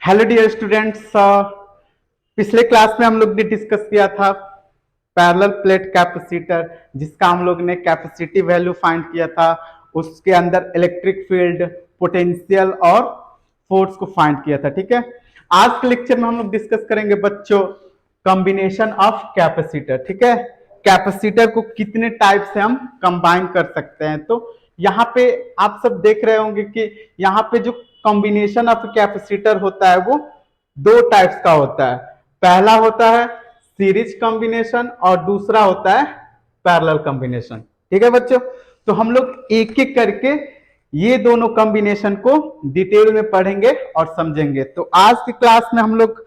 Hello dear students, पिछले class में हम लोग ने डिस्कस किया था पैरेलल प्लेट कैपेसिटर, जिसका हम लोग ने कैपेसिटी वैल्यू फाइंड किया था। उसके अंदर इलेक्ट्रिक फील्ड, पोटेंशियल और फोर्स को फाइंड किया था। ठीक है, आज के लेक्चर में हम लोग डिस्कस करेंगे बच्चों कॉम्बिनेशन ऑफ कैपेसिटर। ठीक है, कैपेसिटर को कितने टाइप से हम कंबाइन कर सकते हैं। तो यहाँ पे आप सब देख रहे होंगे कि यहाँ पे जो कॉम्बिनेशन ऑफ कैपेसिटर होता है वो दो टाइप्स का होता है। पहला होता है सीरीज कॉम्बिनेशन और दूसरा होता है पैरेलल कॉम्बिनेशन। ठीक है बच्चों, तो हम लोग एक एक करके ये दोनों कॉम्बिनेशन को डिटेल में पढ़ेंगे और समझेंगे। तो आज की क्लास में हम लोग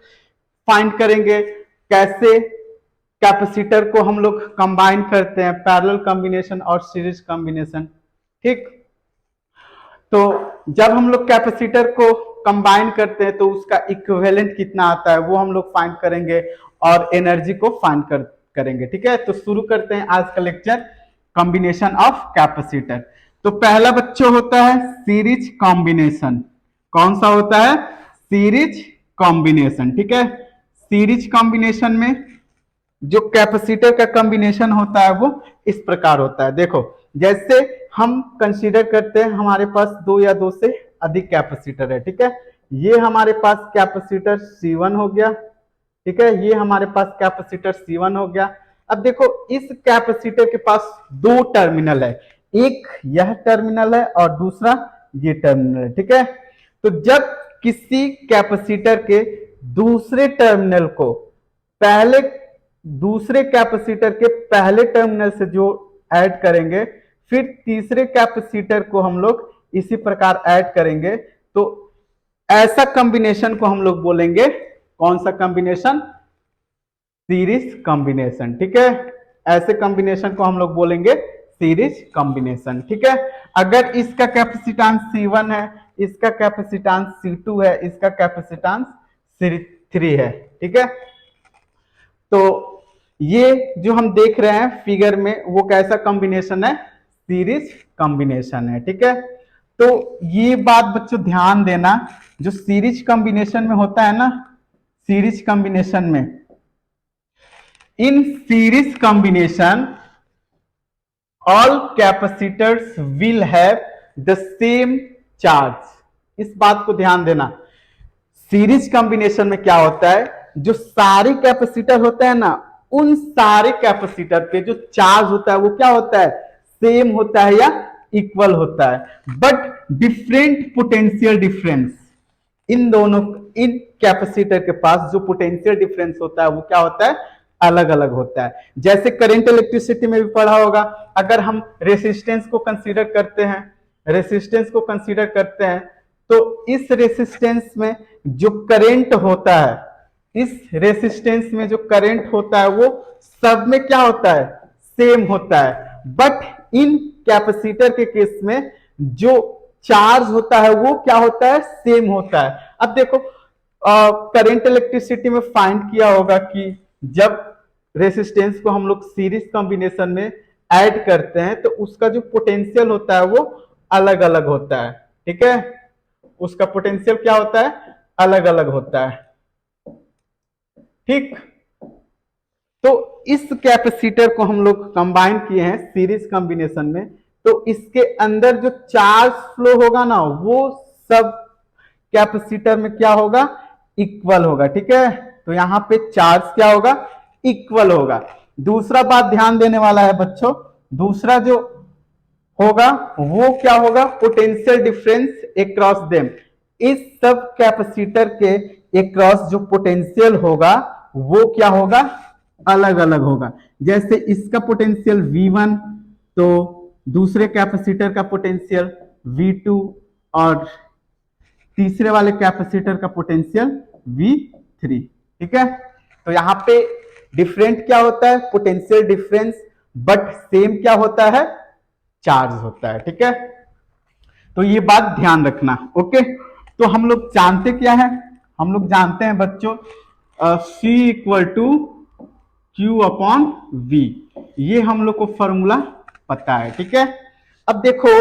फाइंड करेंगे कैसे कैपेसिटर को हम लोग कंबाइन करते हैं, पैरेलल कॉम्बिनेशन और सीरीज कॉम्बिनेशन। ठीक, तो जब हम लोग कैपेसिटर को कंबाइन करते हैं तो उसका इक्विवेलेंट कितना आता है वो हम लोग फाइंड करेंगे और एनर्जी को फाइंड करेंगे। ठीक है, तो शुरू करते हैं आज का लेक्चर कॉम्बिनेशन ऑफ कैपेसिटर। तो पहला बच्चों होता है सीरीज कॉम्बिनेशन। कौन सा होता है? Series combination. ठीक है, सीरीज कॉम्बिनेशन में जो कैपेसिटर का कॉम्बिनेशन होता है वो इस प्रकार होता है। देखो, जैसे हम कंसीडर करते हैं हमारे पास दो या दो से अधिक कैपेसिटर है। ठीक है, ये हमारे पास कैपेसिटर C1 हो गया। ठीक है, ये हमारे पास कैपेसिटर C1 हो गया। अब देखो, इस कैपेसिटर के पास दो टर्मिनल है, एक यह टर्मिनल है और दूसरा ये टर्मिनल है। ठीक है, तो जब किसी कैपेसिटर के दूसरे टर्मिनल को पहले दूसरे कैपेसिटर के पहले टर्मिनल से जो ऐड करेंगे, फिर तीसरे कैपेसिटर को हम लोग इसी प्रकार ऐड करेंगे, तो ऐसा कॉम्बिनेशन को हम लोग बोलेंगे कौन सा कॉम्बिनेशन? Series combination. ठीक है, ऐसे कॉम्बिनेशन को हम लोग बोलेंगे सीरीज कॉम्बिनेशन। ठीक है, अगर इसका कैपेसिटेंस C1 है, इसका कैपेसिटेंस C2 है, इसका कैपेसिटेंस C3 है। ठीक है, तो ये जो हम देख रहे हैं फिगर में वो कैसा कॉम्बिनेशन है? सीरीज कॉम्बिनेशन है। ठीक है, तो ये बात बच्चों ध्यान देना, जो सीरीज कॉम्बिनेशन में होता है ना, सीरीज कॉम्बिनेशन में, इन series combination all capacitors will have the same charge. इस बात को ध्यान देना, सीरीज कॉम्बिनेशन में क्या होता है, जो सारे कैपेसिटर होते हैं ना, उन सारे कैपेसिटर पे जो चार्ज होता है वो क्या होता है? सेम होता है या इक्वल होता है, but different potential difference. In capacitor के पास जो पोटेंशियल डिफरेंस होता है वो क्या होता है? अलग अलग होता है। जैसे करंट इलेक्ट्रिसिटी में भी पढ़ा होगा, अगर हम रेसिस्टेंस को कंसीडर करते हैं, रेसिस्टेंस को कंसीडर करते हैं, तो इस रेसिस्टेंस में जो करंट होता है, इस रेसिस्टेंस में जो करंट होता है वो सब में क्या होता है? सेम होता है। बट इन कैपेसिटर के केस में जो चार्ज होता है वो क्या होता है? सेम होता है। अब देखो, करंट इलेक्ट्रिसिटी में फाइंड किया होगा कि जब रेसिस्टेंस को हम लोग सीरीज कॉम्बिनेशन में ऐड करते हैं तो उसका जो पोटेंशियल होता है वो अलग अलग होता है। ठीक है, उसका पोटेंशियल क्या होता है? अलग अलग होता है। ठीक, तो इस कैपेसिटर को हम लोग कंबाइन किए हैं सीरीज कॉम्बिनेशन में, तो इसके अंदर जो चार्ज फ्लो होगा ना वो सब कैपेसिटर में क्या होगा? इक्वल होगा। ठीक है, तो यहां पे चार्ज क्या होगा? इक्वल होगा। दूसरा बात ध्यान देने वाला है बच्चों, दूसरा जो होगा वो क्या होगा? Potential difference across them. इस सब कैपेसिटर के अक्रॉस जो पोटेंशियल होगा वो क्या होगा? अलग अलग होगा। जैसे इसका पोटेंशियल V1, तो दूसरे कैपेसिटर का पोटेंशियल V2 और तीसरे वाले कैपेसिटर का पोटेंशियल V3। ठीक है, तो यहां पे डिफरेंट क्या होता है? पोटेंशियल डिफरेंस, बट सेम क्या होता है? चार्ज होता है। ठीक है, तो ये बात ध्यान रखना। ओके, तो हम लोग जानते क्या है? हम लोग जानते हैं बच्चों C equal to Q upon V। ये हम लोग को फॉर्मूला पता है। ठीक है, अब देखो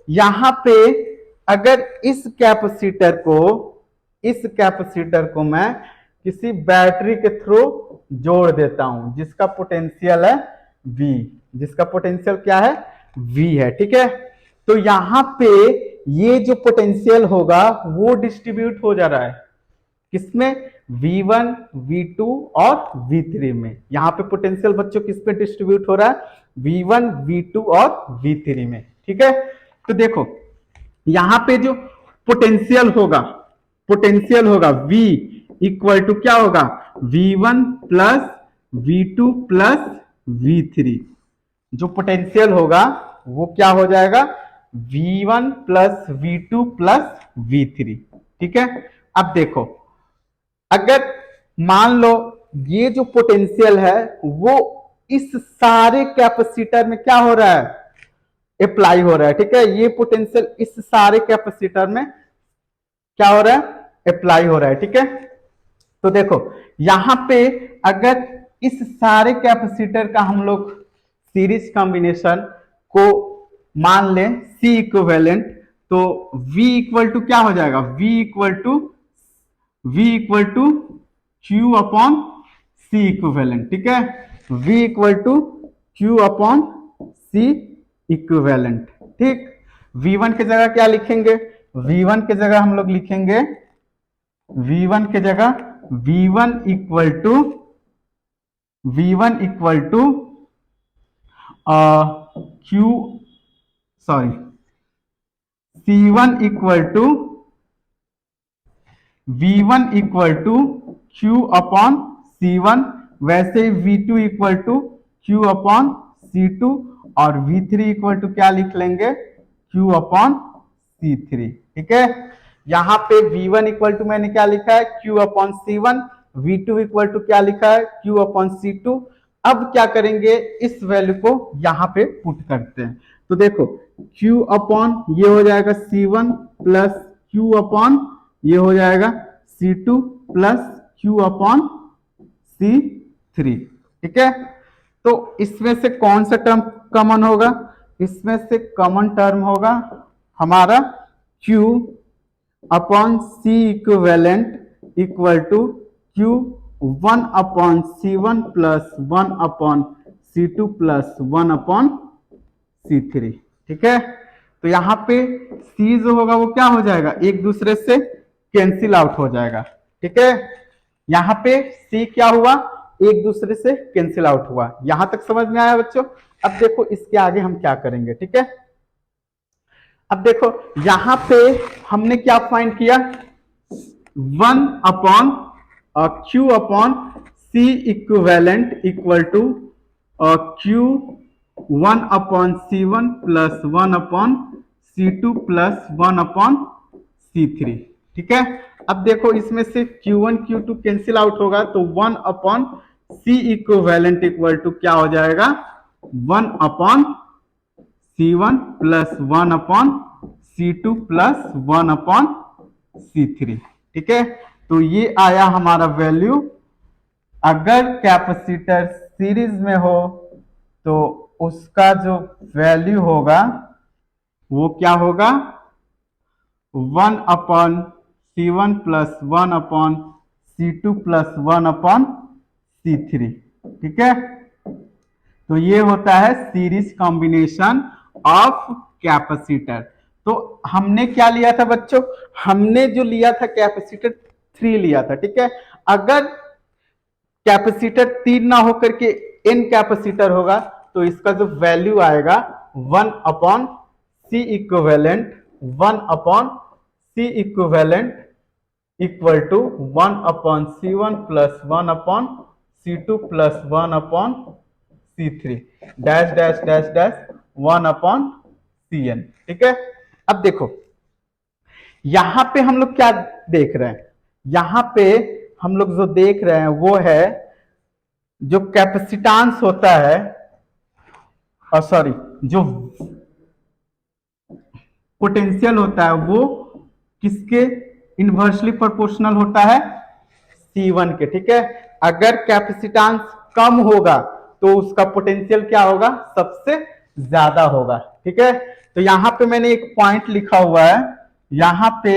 यहां पे अगर इस कैपेसिटर को इस कैपेसिटर को मैं किसी बैटरी के थ्रू जोड़ देता हूं जिसका पोटेंशियल है V, जिसका पोटेंशियल क्या है V है। ठीक है, तो यहां पे ये जो पोटेंशियल होगा वो डिस्ट्रीब्यूट हो जा रहा है किसमें, V1, V2 और V3 में। यहां पे पोटेंशियल बच्चों किस पे डिस्ट्रीब्यूट हो रहा है, V1, V2 और V3 में। ठीक है, तो देखो यहां पे जो पोटेंशियल होगा V इक्वल टू क्या होगा, V1 plus V2 plus V3। जो पोटेंशियल होगा वो क्या हो जाएगा, V1 plus V2 plus V3। ठीक है, अब देखो अगर मान लो ये जो पोटेंशियल है वो इस सारे कैपेसिटर में क्या हो रहा है, अप्लाई हो रहा है। ठीक है, ये पोटेंशियल इस सारे कैपेसिटर में क्या हो रहा है, अप्लाई हो रहा है। ठीक है, तो देखो यहां पे अगर इस सारे कैपेसिटर का हम लोग सीरीज कॉम्बिनेशन को मान लें C इक्विवेलेंट, तो V इक्वल टू क्या हो जाएगा, V equal to Q upon C equivalent. ठीक है, V equal to Q upon C equivalent. ठीक, V1 की जगह क्या लिखेंगे, V1 की जगह हम लोग लिखेंगे V1 की जगह V1 equal to Q sorry C1 equal to V1 equal to Q upon C1, वैसे ही V2 equal to Q upon C2 और V3 इक्वल टू क्या लिख लेंगे, Q अपॉन C3। ठीक है, यहां पे V1 इक्वल टू मैंने क्या लिखा है, Q upon C1, V2 equal to क्या लिखा है, Q अपॉन C2। अब क्या करेंगे, इस वैल्यू को यहां पे पुट करते हैं। तो देखो Q अपॉन ये हो जाएगा C1 प्लस Q अपॉन ये हो जाएगा C2 plus Q upon C3। ठीक है, तो इसमें से कौन सा टर्म कॉमन होगा, इसमें से कॉमन टर्म होगा हमारा Q upon C equivalent equal to Q 1 upon C1 plus 1 upon C2 plus 1 upon C3। ठीक है, तो यहां पे C जो होगा वो क्या हो जाएगा, एक दूसरे से कैंसिल आउट हो जाएगा। ठीक है, यहां पे C क्या हुआ, एक दूसरे से कैंसिल आउट हुआ। यहां तक समझ में आया बच्चों। अब देखो इसके आगे हम क्या करेंगे। ठीक है, अब देखो यहां पे हमने क्या फाइंड किया, 1 upon Q upon C equivalent equal to Q 1 upon C1 plus 1 upon C2 plus 1 upon C3। ठीक है, अब देखो इसमें से Q1 Q2 कैंसिल आउट होगा तो 1 upon C equivalent equal to क्या हो जाएगा, 1 upon C1 plus 1 upon C2 plus 1 upon C3। ठीक है, तो ये आया हमारा वैल्यू। अगर कैपेसिटर सीरीज में हो तो उसका जो वैल्यू होगा वो क्या होगा, 1 upon C1 plus 1 upon C2 plus 1 upon C3। ठीक है, तो ये होता है सीरीज कॉम्बिनेशन ऑफ कैपेसिटर। तो हमने क्या लिया था बच्चों, हमने जो लिया था कैपेसिटर 3 लिया था। ठीक है, अगर कैपेसिटर 3 ना होकर के n कैपेसिटर होगा तो इसका जो वैल्यू आएगा 1 upon C equivalent, 1 upon C equivalent equal to 1 upon C1 plus 1 upon C2 plus 1 upon C3 dash dash dash dash 1 upon Cn। ठीक है, अब देखो यहां पे हम लोग क्या देख रहे हैं, यहां पे हम लोग जो देख रहे हैं वो है जो कैपेसिटेंस होता है, और सॉरी जो पोटेंशियल होता है वो किसके इनवर्सली प्रोपोर्शनल होता है, C1 के। ठीक है, अगर कैपेसिटेंस कम होगा तो उसका पोटेंशियल क्या होगा, सबसे ज्यादा होगा। ठीक है, तो यहां पे मैंने एक पॉइंट लिखा हुआ है, यहां पे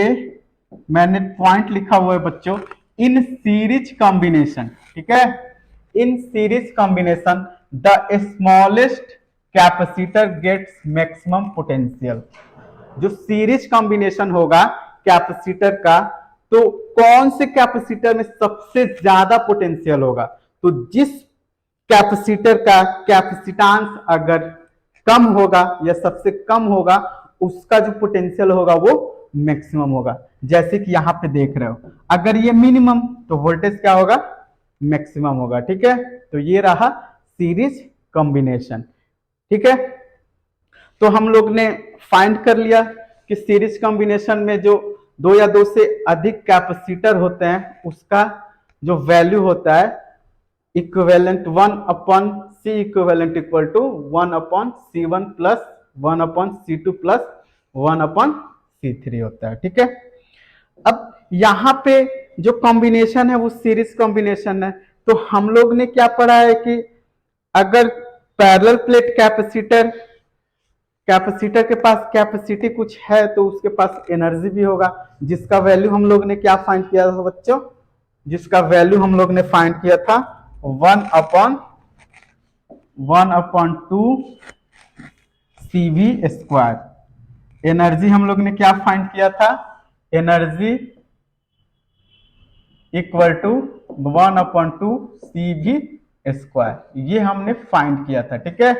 मैंने पॉइंट लिखा हुआ है बच्चों, इन सीरीज कॉम्बिनेशन, ठीक है, in series combination the smallest capacitor gets maximum potential. जो सीरीज कॉम्बिनेशन होगा कैपेसिटर का, तो कौन से कैपेसिटर में सबसे ज्यादा पोटेंशियल होगा? तो जिस कैपेसिटर का कैपेसिटेंस अगर कम होगा या सबसे कम होगा, उसका जो पोटेंशियल होगा वो मैक्सिमम होगा। जैसे कि यहां पे देख रहे हो, अगर ये मिनिमम तो वोल्टेज क्या होगा? मैक्सिमम होगा। ठीक है, तो ये रहा सीरीज कॉम्बिनेशन। ठीक है, तो हम लोग ने फाइंड कर लिया कि सीरीज कॉम्बिनेशन में जो दो या दो से अधिक कैपेसिटर होते हैं उसका जो वैल्यू होता है equivalent 1/C equivalent equal to 1/C1 plus 1/C2 plus 1/C3 होता है। ठीक है, अब यहां पे जो कॉम्बिनेशन है वो सीरीज कॉम्बिनेशन है। तो हम लोग ने क्या पढ़ा है कि अगर पैरेलल प्लेट कैपेसिटर, कैपेसिटर के पास कैपेसिटी कुछ है तो उसके पास एनर्जी भी होगा, जिसका वैल्यू हम लोग ने क्या फाइंड किया था बच्चों? जिसका वैल्यू हम लोग ने फाइंड किया था 1/2 CV स्क्वायर। एनर्जी हम लोग ने क्या फाइंड किया था? Energy equal to 1/2 CV square, ये हमने फाइंड किया था। ठीक है,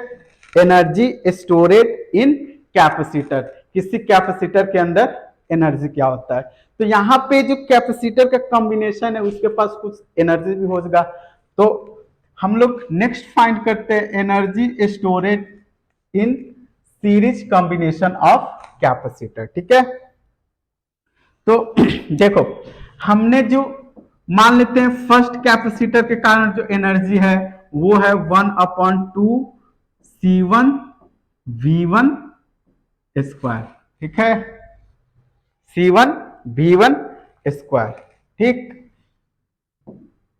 एनर्जी स्टोरेड इन कैपेसिटर, किसी कैपेसिटर के अंदर एनर्जी क्या होता है। तो यहाँ पे जो कैपेसिटर का कॉम्बिनेशन है उसके पास कुछ एनर्जी भी होगा। तो हम लोग नेक्स्ट फाइंड करते हैं energy storage in series combination of capacitor. ठीक है, तो देखो हमने जो मान लेते हैं फर्स्ट कैपेसिटर के कारण जो एनर्जी है वो है 1/2 C1 V1 स्क्वायर। ठीक है, C1 V1 स्क्वायर। ठीक,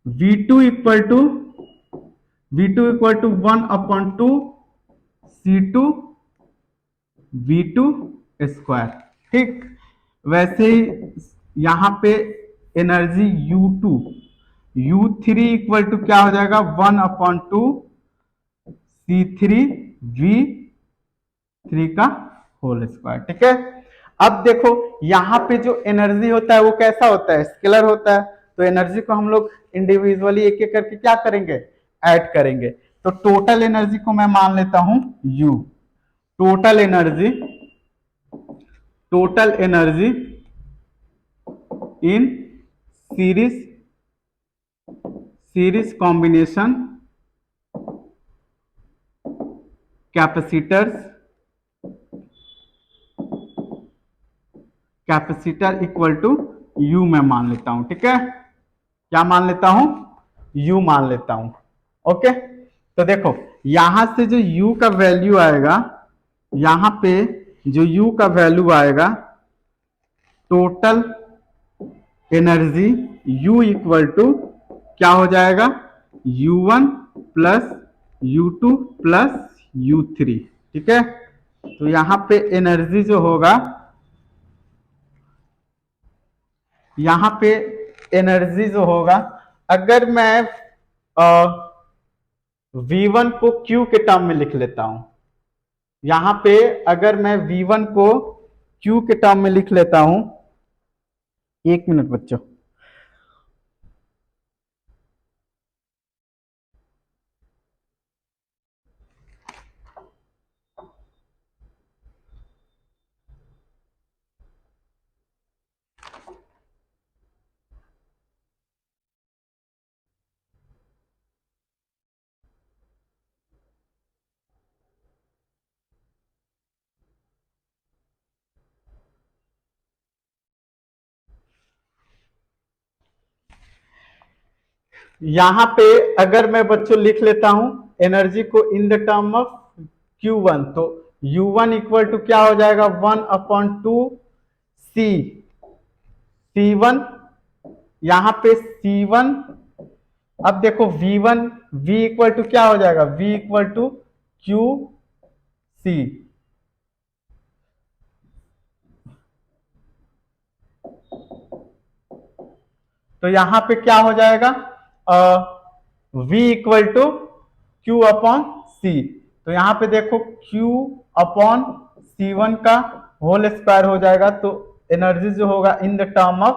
V2 equal to 1/2 C2 V2 square. ठीक, वैसे ही यहां पे एनर्जी U3 इक्वल टू क्या हो जाएगा? 1/2 C3V3 का होल स्क्वायर। ठीक है, अब देखो यहाँ पे जो एनर्जी होता है वो कैसा होता है? स्केलर होता है। तो एनर्जी को हम लोग इंडिविजुअली एक एक करके क्या करेंगे? ऐड करेंगे। तो टोटल एनर्जी को मैं मान लेता हूं U। Total energy, total energy in series, series combination capacitors, capacitor equal to U मैं मान लेता हूं। ठीक है, क्या मान लेता हूं? U मान लेता हूं। ओके, तो देखो यहां से जो U का वैल्यू आएगा, यहां पे जो U का वैल्यू आएगा, total energy U equal to क्या हो जाएगा? U1 plus U2 plus U3। ठीक है, तो यहां पे एनर्जी जो होगा, यहां पे एनर्जी जो होगा, अगर मैं V1 को Q के टर्म में लिख लेता हूं, यहां पे अगर मैं V1 को Q के टर्म में लिख लेता हूं, एक मिनट बच्चों, यहां पे अगर मैं बच्चों लिख लेता हूं एनर्जी को in the term of Q1, तो U1 इक्वल टू क्या हो जाएगा? 1/2 C1, यहां पे C1। अब देखो V1, V इक्वल टू क्या हो जाएगा? V इक्वल टू तो यहाँ पे क्या हो जाएगा, V equal to Q upon c. तो यहाँ पे देखो Q अपॉन C1 का होल स्क्वायर हो जाएगा, तो एनर्जी जो होगा in the term of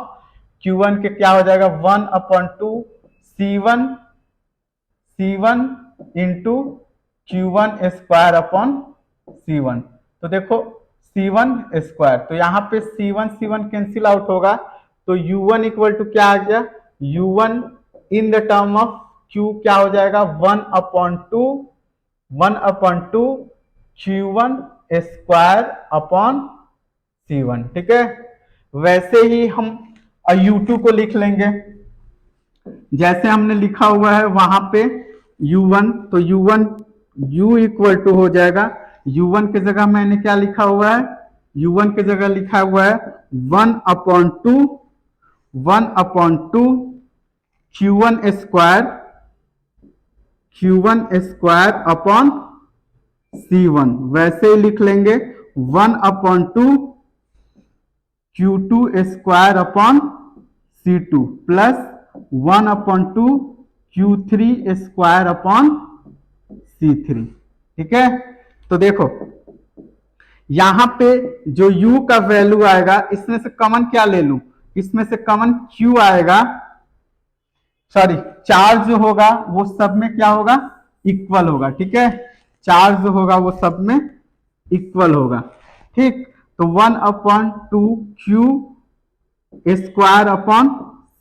Q1 के क्या हो जाएगा 1/2 C1 into Q1 square upon C1। तो देखो C1 स्क्वायर, तो यहाँ पे C1 कैंसिल आउट होगा, तो U1 इक्वल टू क्या आ गया, U1 in the term of Q क्या हो जाएगा 1/2 Q1 स्क्वायर अपॉन C1। ठीक है, वैसे ही हम U2 को लिख लेंगे, जैसे हमने लिखा हुआ है वहां पे U1, तो U1 U इक्वल टू हो जाएगा, U1 की जगह मैंने क्या लिखा हुआ है, U1 की जगह लिखा हुआ है 1/2 Q1 स्क्वायर अपॉन C1। वैसे ही लिख लेंगे 1/2 Q2 square upon C2 plus 1/2 Q3 square upon C3। ठीक है, तो देखो यहां पे जो U का वैल्यू आएगा, इसमें से कॉमन क्या ले लूं, इसमें से कॉमन Q आएगा, सॉरी चार्ज जो होगा वो सब में क्या होगा, इक्वल होगा। ठीक है, चार्ज जो होगा वो सब में इक्वल होगा। ठीक, तो 1/2 Q square upon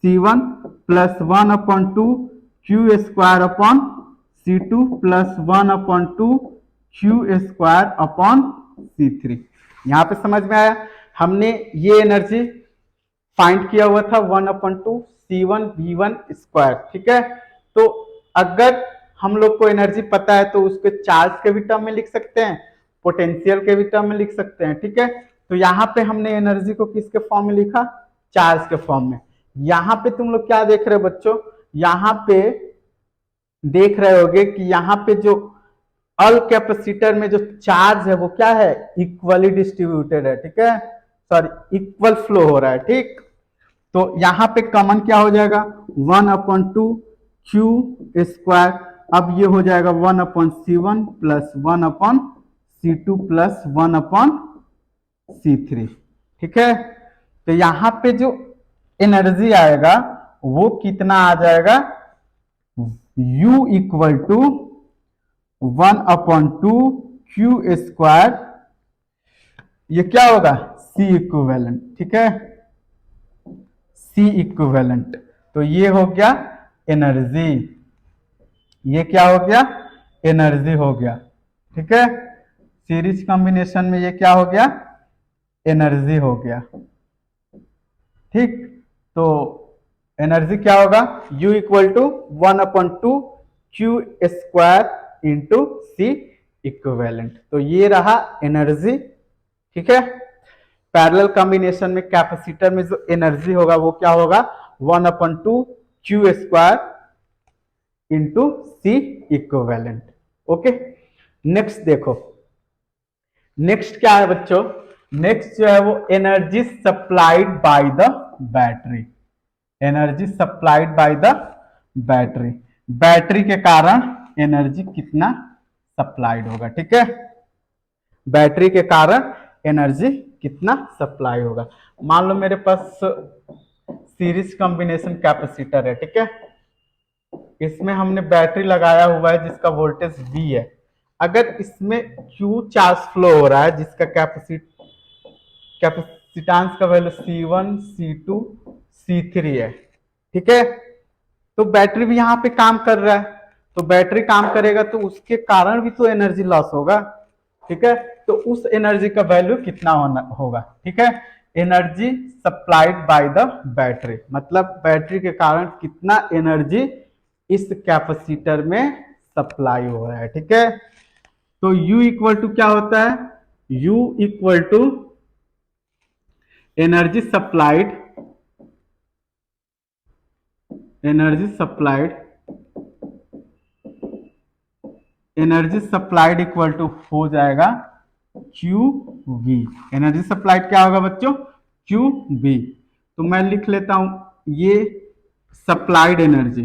C1 plus 1/2 Q square upon C2 plus 1/2 Q square upon C3। यहां पे समझ में आया, हमने ये एनर्जी फाइंड किया हुआ था 1/2 C1 V1 स्क्वायर। ठीक है, तो अगर हम लोग को एनर्जी पता है तो उसके चार्ज के भी टर्म में लिख सकते हैं, पोटेंशियल के भी टर्म में लिख सकते हैं। ठीक है, तो यहाँ पे हमने एनर्जी को किसके फॉर्म में लिखा, चार्ज के फॉर्म में। यहाँ पे तुम लोग क्या देख रहे हो बच्चों, यहाँ पे देख रहे होगे कि यहाँ पे जो अल कैपेसिटर में जो चार्ज है वो क्या है, इक्वली डिस्ट्रीब्यूटेड है। ठीक है, सॉरी इक्वल फ्लो हो रहा है। ठीक, तो यहाँ पे कॉमन क्या हो जाएगा 1/2 Q स्क्वायर, अब ये हो जाएगा 1/C1 plus 1/C2 plus 1/C3। ठीक है, तो यहाँ पे जो एनर्जी आएगा वो कितना आ जाएगा, U equal to 1/2 Q square, ये क्या होगा C इक्विवेलेंट। ठीक है, C इक्विवेलेंट, तो ये हो गया एनर्जी, ये क्या हो गया, एनर्जी हो गया। ठीक है, सीरीज कॉम्बिनेशन में ये क्या हो गया, एनर्जी हो गया। ठीक, तो एनर्जी क्या होगा, U equal to 1/2 Q square into C equivalent. तो ये रहा एनर्जी। ठीक है, पैरेलल कॉम्बिनेशन में कैपेसिटर में जो एनर्जी होगा वो क्या होगा 1/2 Q square into C equivalent. Okay, next देखो, नेक्स्ट क्या है बच्चों, नेक्स्ट जो है वो energy supplied by the battery, energy supplied by the battery, battery के कारण एनर्जी कितना सप्लाइड होगा। ठीक है, बैटरी के कारण एनर्जी कितना सप्लाई होगा। मान लो मेरे पास सीरीज कॉम्बिनेशन कैपेसिटर है। ठीक है, इसमें हमने बैटरी लगाया हुआ है जिसका वोल्टेज V है, अगर इसमें Q चार्ज फ्लो हो रहा है जिसका कैपेसिटेंस का वैल्यू C1 C2 C3 है। ठीक है, तो बैटरी भी यहाँ पे काम कर रहा है, तो बैटरी काम करेगा तो उसके कारण भी तो एनर्जी लॉस होगा। ठीक है, तो उस एनर्जी का वैल्यू कितना होगा। ठीक है, energy supplied by the battery, मतलब बैटरी के कारण कितना एनर्जी इस कैपेसिटर में सप्लाई हो रहा है। ठीक है, तो U इक्वल टू क्या होता है, U equal to energy supplied, energy supplied equal to हो जाएगा QV। एनर्जी सप्लाइड क्या होगा बच्चों, QV। तो मैं लिख लेता हूं ये सप्लाइड एनर्जी,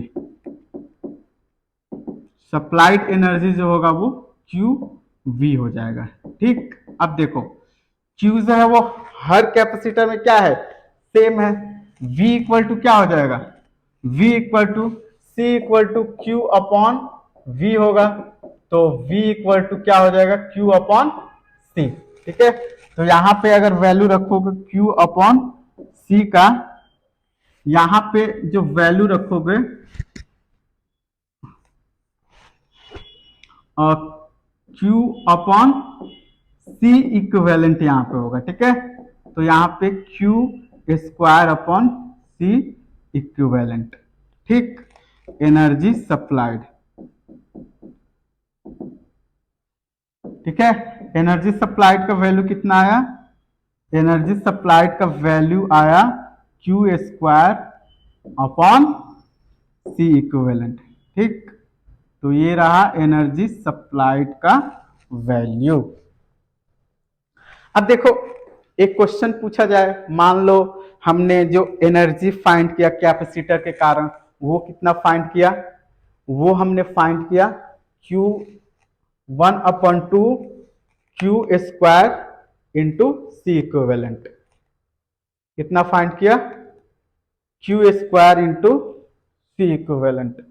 सप्लाइड एनर्जी जो होगा वो क्यू वी हो जाएगा। ठीक, अब देखो क्यू जो है वो हर कैपेसिटर में क्या है, सेम है। V इक्वल टू क्या हो जाएगा, V equal to C equal to Q upon V होगा। तो V इक्वल टू क्या हो जाएगा, Q अपॉन सी। ठीक है, तो यहां पे अगर वैल्यू रखोगे Q अपॉन सी का, यहां पे जो वैल्यू रखोगे Q अपॉन सी इक्विवेलेंट यहां पे होगा। ठीक है, तो यहां पे Q square upon C equivalent. ठीक, एनर्जी सप्लाइड। ठीक है, एनर्जी सप्लाइड का वैल्यू कितना आया, एनर्जी सप्लाइड का वैल्यू आया Q square upon C equivalent. ठीक, तो ये रहा एनर्जी सप्लाइड का वैल्यू। अब देखो एक क्वेश्चन पूछा जाए, मान लो हमने जो एनर्जी फाइंड किया कैपेसिटर के कारण, वो कितना फाइंड किया, वो हमने फाइंड किया Q 1/2 Q square into C equivalent. कितना फाइंड किया, Q square into C equivalent.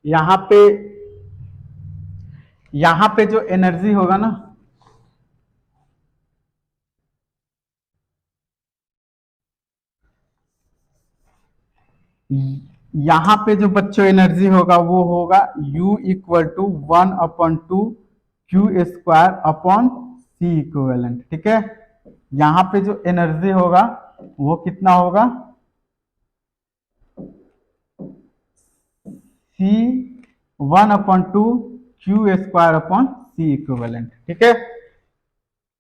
यहां पे यहां पे जो एनर्जी होगा ना, यहां पे जो बच्चों एनर्जी होगा वो होगा U equal to 1/2 Q square upon C equivalent. ठीक है, यहां पे जो एनर्जी होगा वो कितना होगा, C 1/2 Q square upon C equivalent. ठीक है,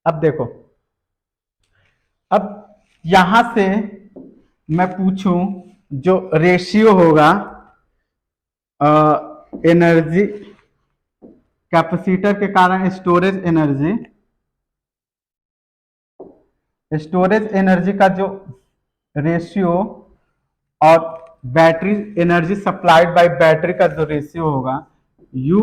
अब देखो, अब यहां से मैं पूछूं जो रेशियो होगा एनर्जी कैपेसिटर के कारण स्टोरेज एनर्जी का जो रेशियो और battery energy supplied by battery का जो रेशियो होगा, U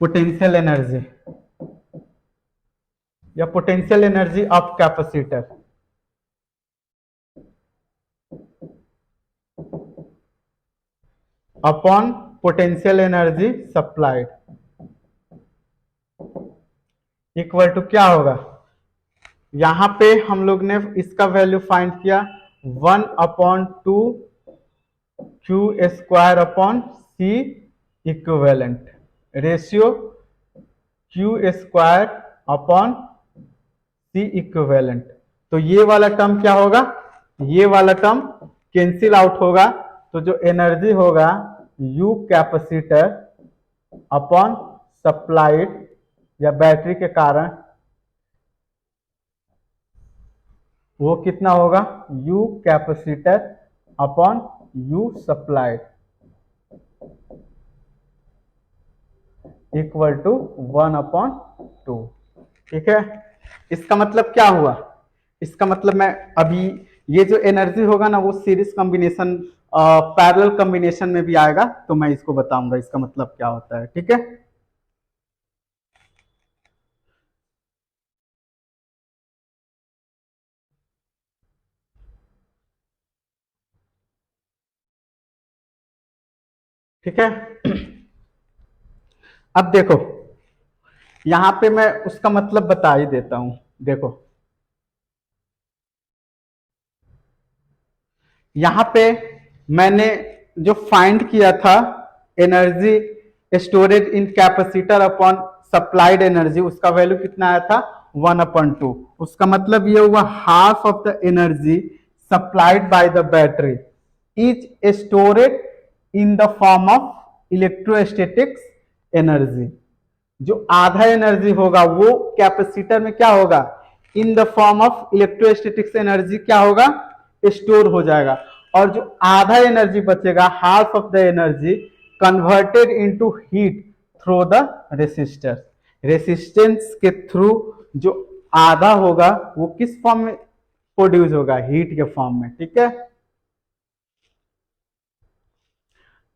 पोटेंशियल एनर्जी या potential energy of capacitor upon potential energy supplied equal to क्या होगा, यहां पे हम लोग ने इसका वैल्यू फाइंड किया 1/2 Q square upon C equivalent, ratio Q square upon C equivalent. तो ये वाला टर्म क्या होगा, ये वाला टर्म कैंसिल आउट होगा, तो जो एनर्जी होगा U कैपेसिटर अपॉन सप्लाइड या बैटरी के कारण वो कितना होगा, U capacitor upon U supplied equal to 1/2। ठीक है, इसका मतलब क्या हुआ, इसका मतलब मैं अभी ये जो एनर्जी होगा ना वो सीरीज कॉम्बिनेशन पैरेलल कॉम्बिनेशन में भी आएगा, तो मैं इसको बताऊंगा इसका मतलब क्या होता है। ठीक है, ठीक है। अब देखो यहां पे मैं उसका मतलब बता ही देता हूं। देखो यहां पे मैंने जो फाइंड किया था एनर्जी स्टोरेज इन कैपेसिटर अपॉन सप्लाइड एनर्जी, उसका वैल्यू कितना आया था 1/2। उसका मतलब ये हुआ half of the energy supplied by the battery is storeyed in the form of electrostatics energy. जो आधा एनर्जी होगा वो कैपेसिटर में क्या होगा, in the form of electrostatics energy क्या होगा, स्टोर हो जाएगा। और जो आधा एनर्जी बचेगा, half of the energy converted into heat through the resistor. Resistance के थ्रू जो आधा होगा वो किस फॉर्म में प्रोड्यूस होगा, हीट के फॉर्म में। ठीक है,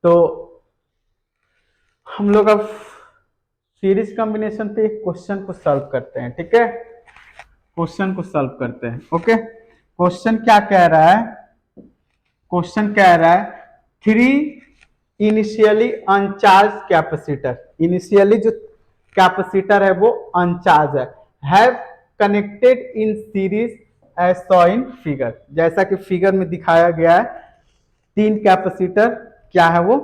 तो हम लोग अब सीरीज कॉम्बिनेशन पे एक क्वेश्चन को सॉल्व करते हैं। ठीक है, क्वेश्चन को सॉल्व करते हैं। ओके, क्वेश्चन क्या कह रहा है, क्वेश्चन कह रहा है three initially uncharged capacitor, initially जो कैपेसिटर है वो अनचार्ज है connected in series as saw in figure. जैसा कि फिगर में दिखाया गया है, तीन कैपेसिटर क्या है वो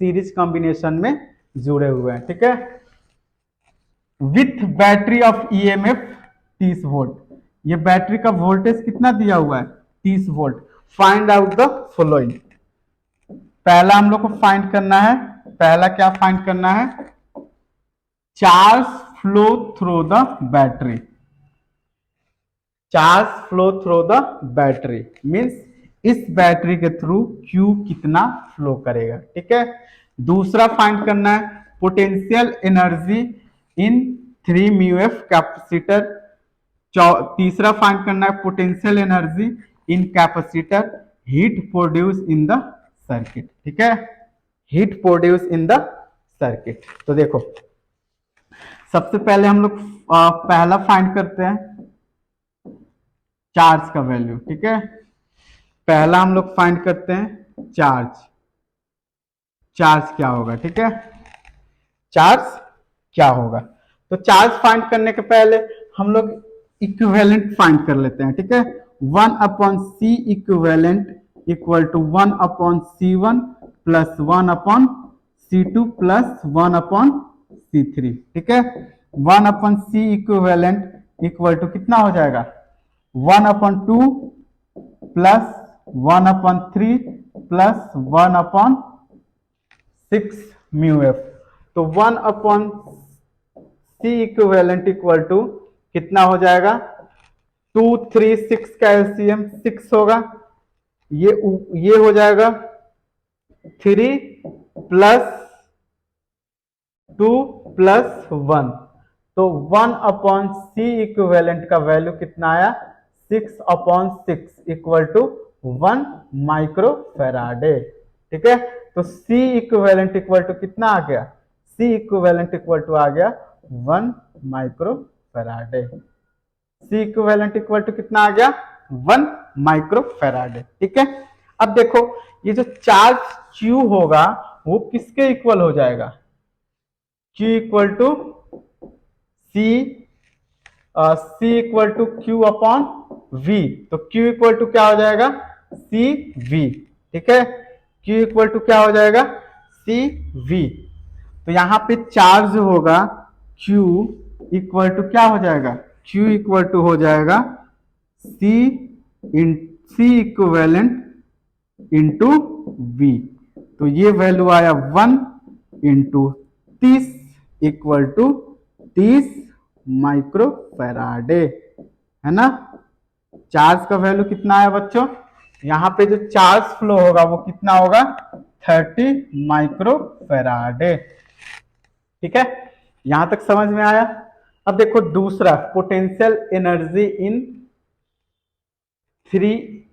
सीरीज कॉम्बिनेशन में जुड़े हुए हैं। ठीक है, with battery of EMF 30 volt. ये बैटरी का वोल्टेज कितना दिया हुआ है 30 volt. Find out the following. पहला हम लोग को फाइंड करना है, पहला क्या फाइंड करना है, charge flow through the battery. Charge flow through the battery means इस बैटरी के थ्रू Q कितना फ्लो करेगा। ठीक है, दूसरा फाइंड करना है potential energy in 3 μF capacitor. तीसरा फाइंड करना है potential energy in capacitor heat produce in the circuit. ठीक है, heat produce in the circuit. तो देखो सबसे पहले हम लोग पहला फाइंड करते हैं चार्ज का वैल्यू। ठीक है, पहला हम लोग फाइंड करते हैं चार्ज, चार्ज क्या होगा। ठीक है, चार्ज क्या होगा, तो चार्ज फाइंड करने के पहले हम लोग इक्विवेलेंट फाइंड कर लेते हैं। ठीक है, 1/C equivalent equal to 1/C1 plus 1/C2 plus 1/C3। ठीक है, 1/C इक्विवेलेंट इक्वल टू कितना हो जाएगा 1/2 प्लस 1/3 प्लस 1/6 μF। तो 1/C इक्विवेलेंट इक्वल टू कितना हो जाएगा 2 3 6 का एलसीएम 6 होगा, ये हो जाएगा 3 प्लस 2 प्लस 1। तो 1/C इक्विवेलेंट का वैल्यू कितना आया 6/6 इक्वल टू 1 माइक्रोफेराडे। ठीक है, तो C इक्विवेलेंट इक्वल टू कितना आ गया, C इक्विवेलेंट इक्वल टू आ गया 1 microfarad. C equivalent equal to कितना आ गया 1 माइक्रोफेराडे। ठीक है, अब देखो ये जो चार्ज Q होगा वो किसके इक्वल हो जाएगा, Q equal to C equal to Q/V। तो Q इक्वल टू क्या हो जाएगा CV। ठीक है, Q इक्वल टू क्या हो जाएगा CV। तो यहां पे चार्ज होगा Q इक्वल टू क्या हो जाएगा, Q इक्वल टू हो जाएगा C इक्विवेलेंट इंटू V। तो ये वैल्यू आया 1 इंटू 30 इक्वल टू 30 माइक्रोफेराडे, है ना। चार्ज का वैल्यू कितना आया बच्चों, यहाँ पे जो चार्ज फ्लो होगा वो कितना होगा 30 माइक्रोफेराडे। ठीक है, यहां तक समझ में आया। अब देखो दूसरा potential energy in 3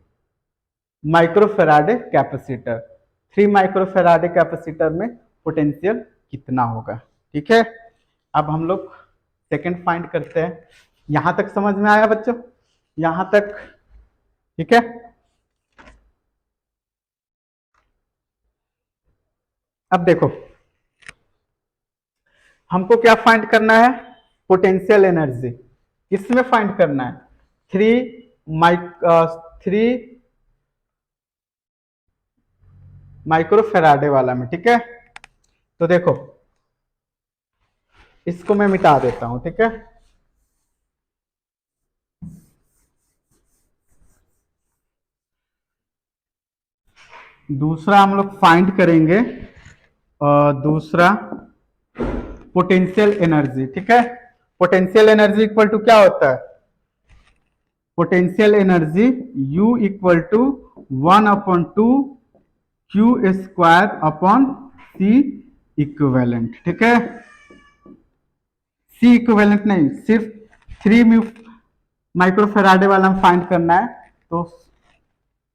microfarad capacitor. 3 microfarad capacitor में पोटेंशियल कितना होगा। ठीक है, अब हम लोग सेकंड फाइंड करते हैं। यहां तक समझ में आया बच्चों, यहां तक ठीक है। अब देखो हमको क्या फाइंड करना है, पोटेंशियल एनर्जी किसमें फाइंड करना है 3 माइक्रोफेराडे वाला में। ठीक है, तो देखो इसको मैं मिटा देता हूं, ठीक है। दूसरा हम लोग फाइंड करेंगे, दूसरा पोटेंशियल एनर्जी, ठीक है। पोटेंशियल एनर्जी इक्वल टू क्या होता है? Potential energy U equal to 1/2 Q square upon C equivalent, ठीक है। सी इक्विवेलेंट नहीं, सिर्फ 3 माइक्रोफेराडे वाला हम फाइंड करना है, तो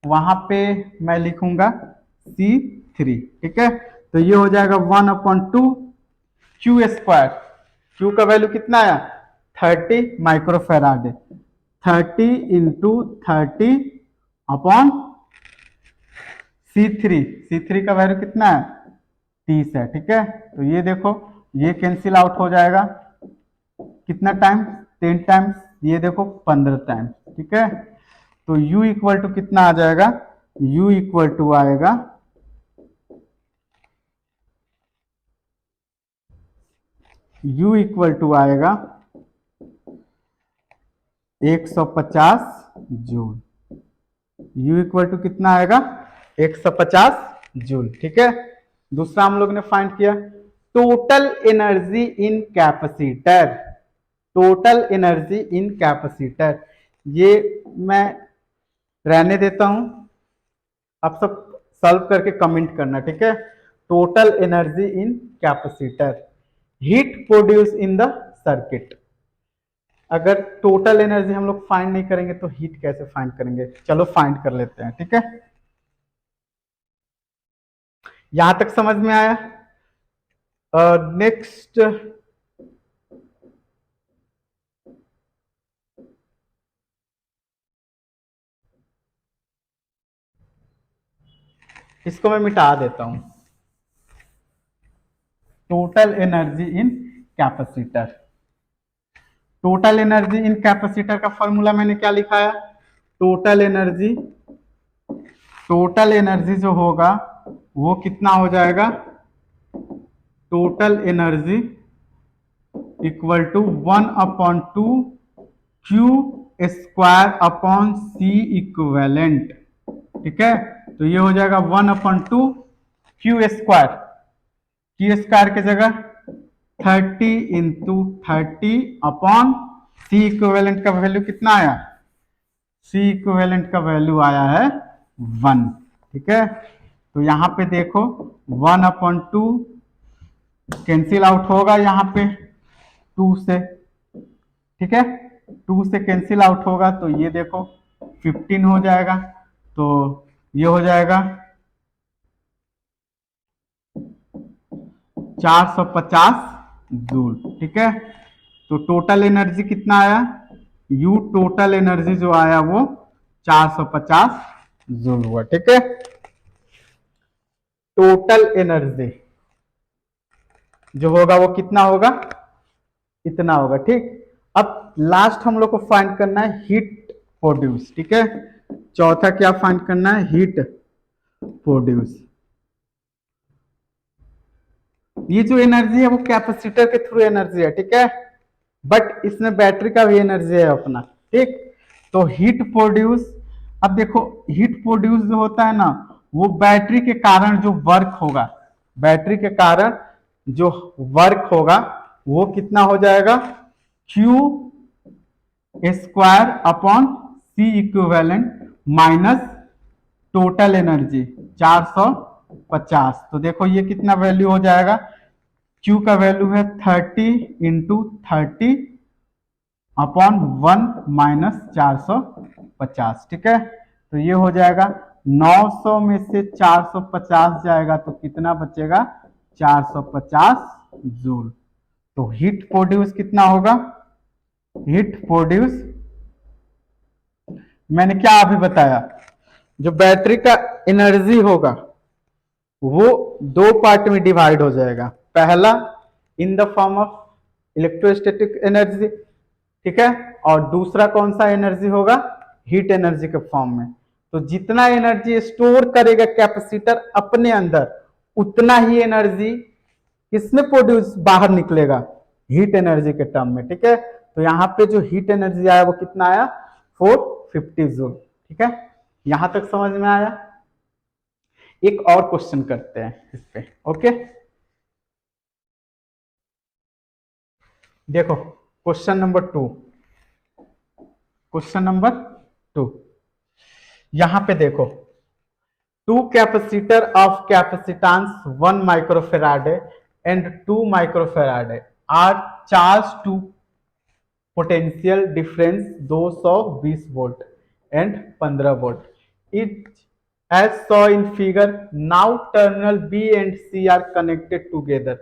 वहां पे मैं लिखूंगा C3, ठीक है। तो ये हो जाएगा 1/2 क्यू स्क्वायर, क्यू का वैल्यू कितना आया? 30 माइक्रोफेराडे, 30 इंटू 30 अपॉन C3 का वैल्यू कितना है? 30 है, ठीक है। तो ये देखो, ये कैंसिल आउट हो जाएगा, कितना टाइम? 10 टाइम्स, ये देखो 15 टाइम्स, ठीक है। तो U इक्वल टू कितना आ जाएगा? U इक्वल टू आएगा U इक्वल टू आएगा 150 जूल। U इक्वल टू कितना आएगा? 150 जूल, ठीक है। दूसरा हम लोग ने फाइंड किया टोटल एनर्जी इन कैपेसिटर, टोटल एनर्जी इन कैपेसिटर। ये मैं रहने देता हूं, आप सब सॉल्व करके कमेंट करना, ठीक है। Total energy in capacitor, heat produce in the circuit. अगर टोटल एनर्जी हम लोग फाइंड नहीं करेंगे तो हीट कैसे फाइंड करेंगे? चलो फाइंड कर लेते हैं, ठीक है। यहां तक समझ में आया? नेक्स्ट इसको मैं मिटा देता हूं, टोटल एनर्जी इन कैपेसिटर। टोटल एनर्जी इन कैपेसिटर का फॉर्मूला मैंने क्या लिखा है? टोटल एनर्जी, टोटल एनर्जी जो होगा वो कितना हो जाएगा? Total energy equal to 1/2 Q square upon C equivalent, ठीक है। तो ये हो जाएगा 1/2 क्यू स्क्वायर, क्यू स्क्वायर की जगह 30 इंटू 30 अपॉन सी इक्विवेलेंट का वैल्यू कितना आया? सी इक्विवेलेंट का वैल्यू आया है 1, ठीक है। तो यहां पे देखो 1/2 कैंसिल आउट होगा यहाँ पे 2 से, ठीक है। 2 से कैंसिल आउट होगा तो ये देखो 15 हो जाएगा, तो ये हो जाएगा 450 जूल, ठीक है। तो टोटल एनर्जी कितना आया? यू टोटल एनर्जी जो आया वो 450 जूल हुआ, ठीक है। टोटल एनर्जी जो होगा वो कितना होगा? इतना होगा, ठीक। अब लास्ट हम लोग को फाइंड करना है हीट प्रोड्यूस, ठीक है। चौथा क्या फाइंड करना है? Heat produce. ये जो एनर्जी है वो कैपेसिटर के थ्रू एनर्जी है, ठीक है, बट इसमें बैटरी का भी एनर्जी है अपना, ठीक। तो हीट प्रोड्यूस, अब देखो हीट प्रोड्यूस जो होता है ना, वो बैटरी के कारण जो वर्क होगा, बैटरी के कारण जो वर्क होगा वो कितना हो जाएगा? Q square upon C equivalent minus total energy 450। तो देखो ये कितना वैल्यू हो जाएगा? Q का वैल्यू है 30 इंटू 30 अपॉन 1 माइनस 450, ठीक है। तो ये हो जाएगा 900 में से 450 जाएगा तो कितना बचेगा? 450 जूल। तो हीट प्रोड्यूस कितना होगा? हीट प्रोड्यूस मैंने क्या अभी बताया, जो बैटरी का एनर्जी होगा वो 2 पार्ट में डिवाइड हो जाएगा। पहला in the form of electrostatic energy, ठीक है, और दूसरा कौन सा एनर्जी होगा? हीट एनर्जी के फॉर्म में। तो जितना एनर्जी स्टोर करेगा कैपेसिटर अपने अंदर, उतना ही एनर्जी किसमें प्रोड्यूस बाहर निकलेगा? हीट एनर्जी के टर्म में, ठीक है। तो यहाँ पे जो हीट एनर्जी आया वो कितना आया, 450 जूल, ठीक है। यहां तक समझ में आया। एक और क्वेश्चन करते हैं इस पे, ओके। देखो क्वेश्चन नंबर 2, क्वेश्चन नंबर 2 यहां पे देखो, two capacitor of capacitance 1 microfarad and 2 microfarad are charge to potential difference 220 volt and 15 volt it as saw in figure. Now terminal B and C are connected together,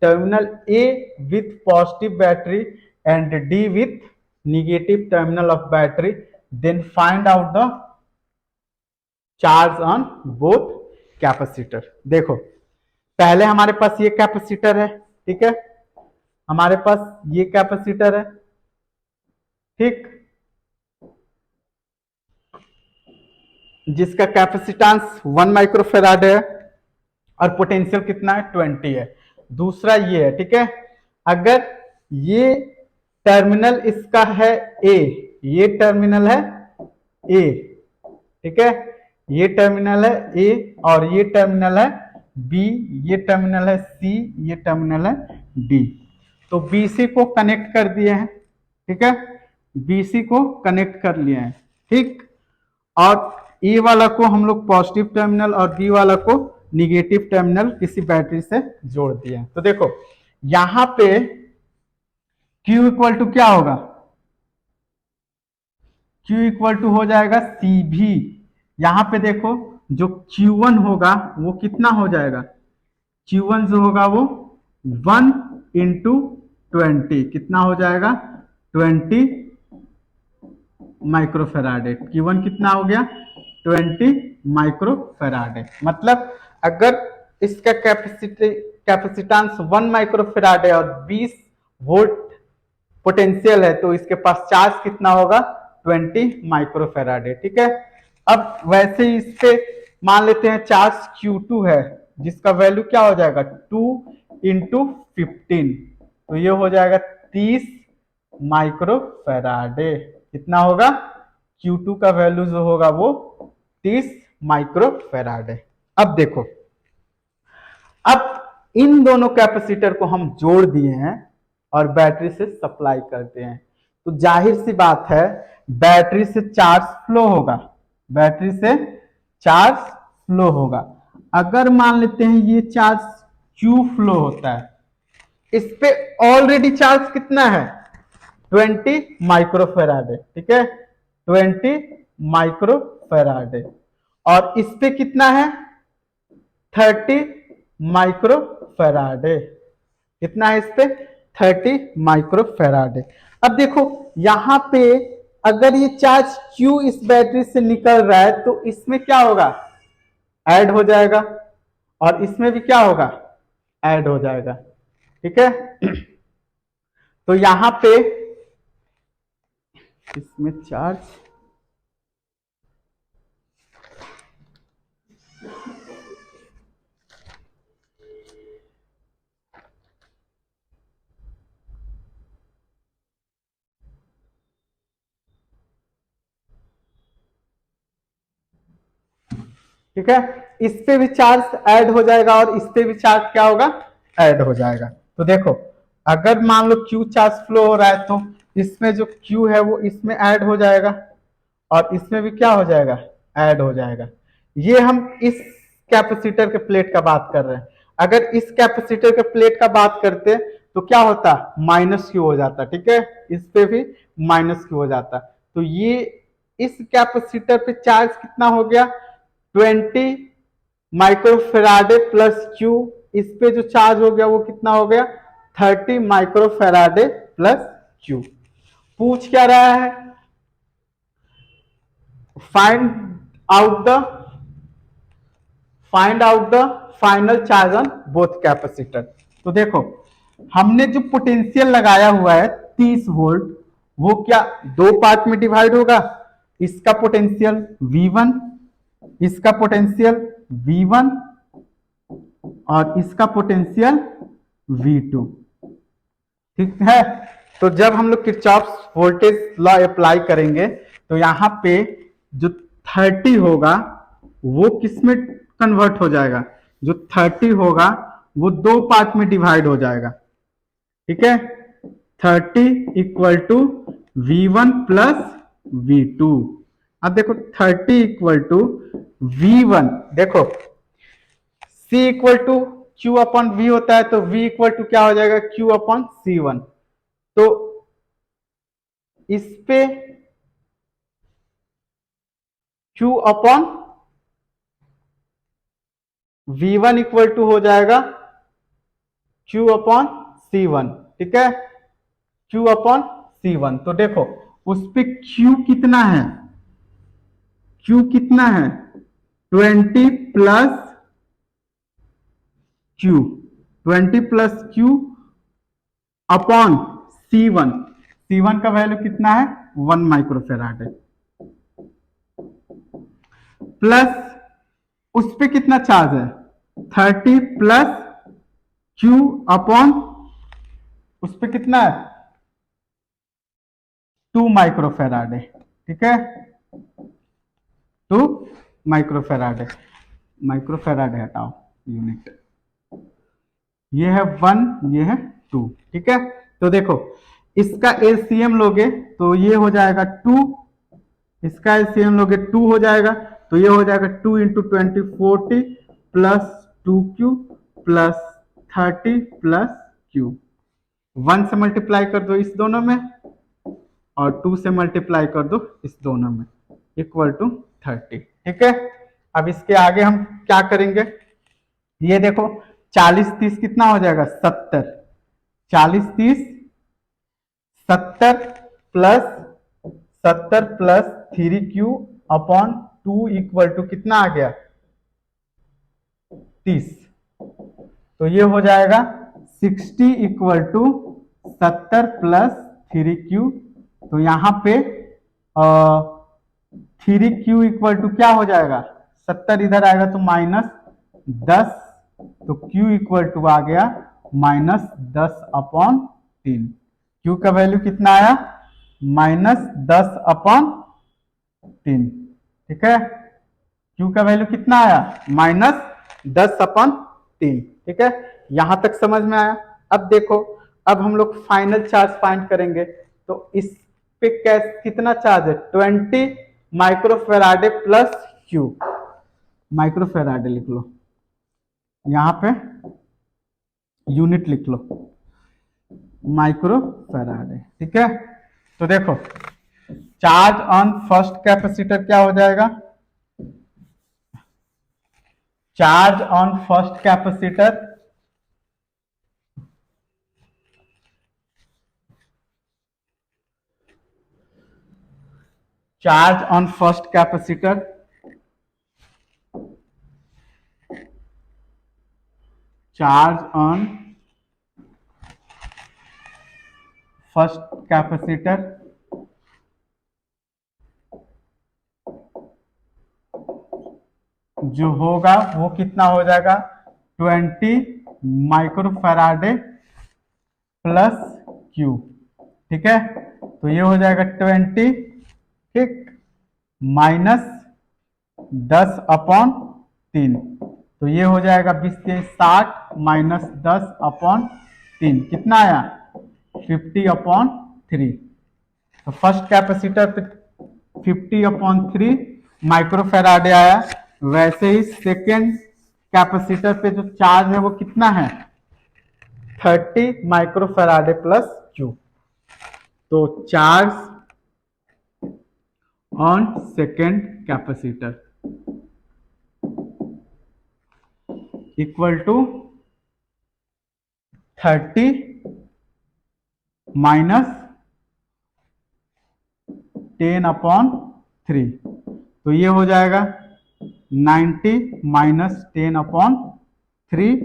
terminal A with positive battery and D with negative terminal of battery, then find out the charge on both capacitor. देखो पहले हमारे पास ये capacitor है, ठीक है, हमारे पास ये capacitor है, ठीक, जिसका कैपेसिटेंस 1 माइक्रोफेराड है और पोटेंशियल कितना है, 20 है। दूसरा ये है, ठीक है। अगर ये टर्मिनल इसका है ए, ये टर्मिनल है ए, ठीक है, ये टर्मिनल है ए और ये टर्मिनल है बी, ये टर्मिनल है सी, ये टर्मिनल है डी। तो बीसी को कनेक्ट कर दिए हैं, ठीक है, बीसी को कनेक्ट कर लिए हैं, ठीक। और ए वाला को हम लोग पॉजिटिव टर्मिनल और बी वाला को निगेटिव टर्मिनल किसी बैटरी से जोड़ दिए हैं। तो देखो यहां पे Q इक्वल टू क्या होगा, Q इक्वल टू हो जाएगा CV। यहां पे देखो जो Q1 होगा वो कितना हो जाएगा, Q1 जो होगा वो 1 इंटू 20, कितना हो जाएगा 20 माइक्रोफेराडे। Q1 कितना हो गया 20 माइक्रोफेराडे। मतलब अगर इसका कैपेसिटेंस 1 माइक्रोफेराडे और 20 वोल्ट पोटेंशियल है तो इसके पास चार्ज कितना होगा 20 माइक्रोफेराडे, ठीक है। अब वैसे ही इस पे मान लेते हैं चार्ज Q2 है जिसका वैल्यू क्या हो जाएगा 2 इंटू 15, तो ये हो जाएगा 30 माइक्रोफेराडे। कितना होगा, Q2 का वैल्यू जो होगा वो 30 माइक्रोफेराडे। अब देखो, अब इन दोनों कैपेसिटर को हम जोड़ दिए हैं और बैटरी से सप्लाई करते हैं, तो जाहिर सी बात है बैटरी से चार्ज फ्लो होगा, बैटरी से चार्ज फ्लो होगा। अगर मान लेते हैं ये चार्ज Q फ्लो होता है, इस पे ऑलरेडी चार्ज कितना है 20 माइक्रोफेराडे, ठीक है, 20 माइक्रोफेराडे, और इस पे कितना है 30 माइक्रोफेराडे, कितना है इस पे 30 माइक्रोफेराडे। अब देखो यहां पे अगर ये चार्ज Q इस बैटरी से निकल रहा है तो इसमें क्या होगा, ऐड हो जाएगा, और इसमें भी क्या होगा, ऐड हो जाएगा, ठीक है। तो यहां पे इसमें चार्ज ठीक है, इस पे भी चार्ज ऐड हो जाएगा और इस पे भी चार्ज क्या होगा, ऐड हो जाएगा। तो देखो अगर मान लो Q चार्ज फ्लो हो रहा है तो इसमें जो Q है वो इसमें ऐड हो जाएगा और इसमें भी क्या हो जाएगा, ऐड हो जाएगा। ये हम इस कैपेसिटर के प्लेट का बात कर रहे हैं। अगर इस कैपेसिटर के प्लेट का बात करते तो क्या होता, माइनस Q हो जाता, ठीक है, इस पे भी माइनस Q हो जाता। तो ये इस कैपेसिटर पे चार्ज कितना हो गया 20 माइक्रोफेराडे प्लस Q, इस पे जो चार्ज हो गया वो कितना हो गया 30 माइक्रोफेराडे प्लस Q। पूछ क्या रहा है, find out the final charge on both capacitor. तो देखो हमने जो पोटेंशियल लगाया हुआ है 30 वोल्ट वो क्या दो पार्ट में डिवाइड होगा, इसका पोटेंशियल V1, इसका पोटेंशियल V1 और इसका पोटेंशियल V2, ठीक है। तो जब हम लोग किरचॉफ वोल्टेज लॉ अप्लाई करेंगे तो यहाँ पे जो 30 होगा वो किस में कन्वर्ट हो जाएगा, जो 30 होगा वो दो पार्ट में डिवाइड हो जाएगा। ठीक है, 30 equal to V1 plus V2। अब देखो 30 इक्वल टू V1, देखो C equal to Q upon V होता है, तो V इक्वल टू क्या हो जाएगा, Q अपॉन C1। तो इस पे Q upon V1 equal to हो जाएगा Q अपॉन C1। ठीक है, Q अपॉन C1। तो देखो उस पे Q कितना है, Q कितना है 20 plus Q, 20 plus Q upon C1। C1 का वैल्यू कितना है 1 माइक्रोफेराड है, प्लस उस पे कितना चार्ज है 30 प्लस Q अपॉन उस पे कितना है 2 माइक्रोफेराड है। ठीक है, 2 माइक्रोफेराड है, माइक्रोफेराड हटाओ यूनिट, ये है 1, ये है 2। ठीक है, तो देखो इसका एलसीएम लोगे तो ये हो जाएगा 2, इसका एलसीएम लोगे 2 हो जाएगा, तो ये हो जाएगा 2 into 20 40 plus 2Q plus 30 plus Q। 1 से मल्टीप्लाई कर दो इस दोनों में और 2 से मल्टीप्लाई कर दो इस दोनों में, इक्वल टू 30। ठीक है, अब इसके आगे हम क्या करेंगे, ये देखो 40 30 कितना हो जाएगा 70, 40 30 70 plus 70 plus 3Q upon 2 equal to कितना आ गया 30। तो ये हो जाएगा 60 इक्वल टू 70 प्लस 3Q। तो यहाँ पे 3Q इक्वल टू क्या हो जाएगा 70 इधर आएगा तो माइनस 10, तो Q इक्वल टू आ गया माइनस 10 अपॉन 3। Q का वैल्यू कितना आया माइनस 10 अपॉन 3। ठीक है, Q का वैल्यू कितना आया माइनस 10 अपॉन 3। ठीक है, यहां तक समझ में आया। अब देखो, अब हम लोग फाइनल चार्ज फाइंड करेंगे, तो इस पे कितना चार्ज है 20 माइक्रोफेराडे प्लस Q, माइक्रोफेराडे लिख लो, यहां पे यूनिट लिख लो माइक्रोफेराडे। ठीक है, तो देखो चार्ज ऑन फर्स्ट कैपेसिटर क्या हो जाएगा, charge on first capacitor charge on first capacitor charge on first capacitor जो होगा वो कितना हो जाएगा 20 माइक्रोफेराडे प्लस Q। ठीक है, तो ये हो जाएगा 20, ठीक, माइनस 10 अपॉन 3, तो ये हो जाएगा 20 के 60 माइनस 10 अपॉन 3 कितना आया 50 अपॉन 3। तो फर्स्ट कैपेसिटर पे 50 अपॉन 3 माइक्रोफेराडे आया, वैसे ही सेकेंड कैपेसिटर पे जो चार्ज है वो कितना है 30 माइक्रोफेराडे प्लस Q। तो charge on second capacitor equal to 30 minus 10 upon 3, तो ये हो जाएगा 90 माइनस 10 अपॉन 3,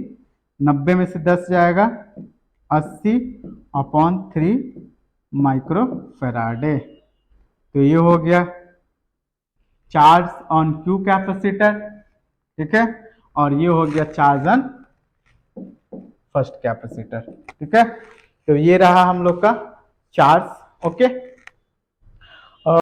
90 में से 10 जाएगा 80 अपॉन 3 माइक्रोफेराडे। तो ये हो गया चार्ज ऑन क्यू कैपेसिटर। ठीक है, और ये हो गया चार्ज ऑन फर्स्ट कैपेसिटर। ठीक है, तो ये रहा हम लोग का चार्ज। ओके।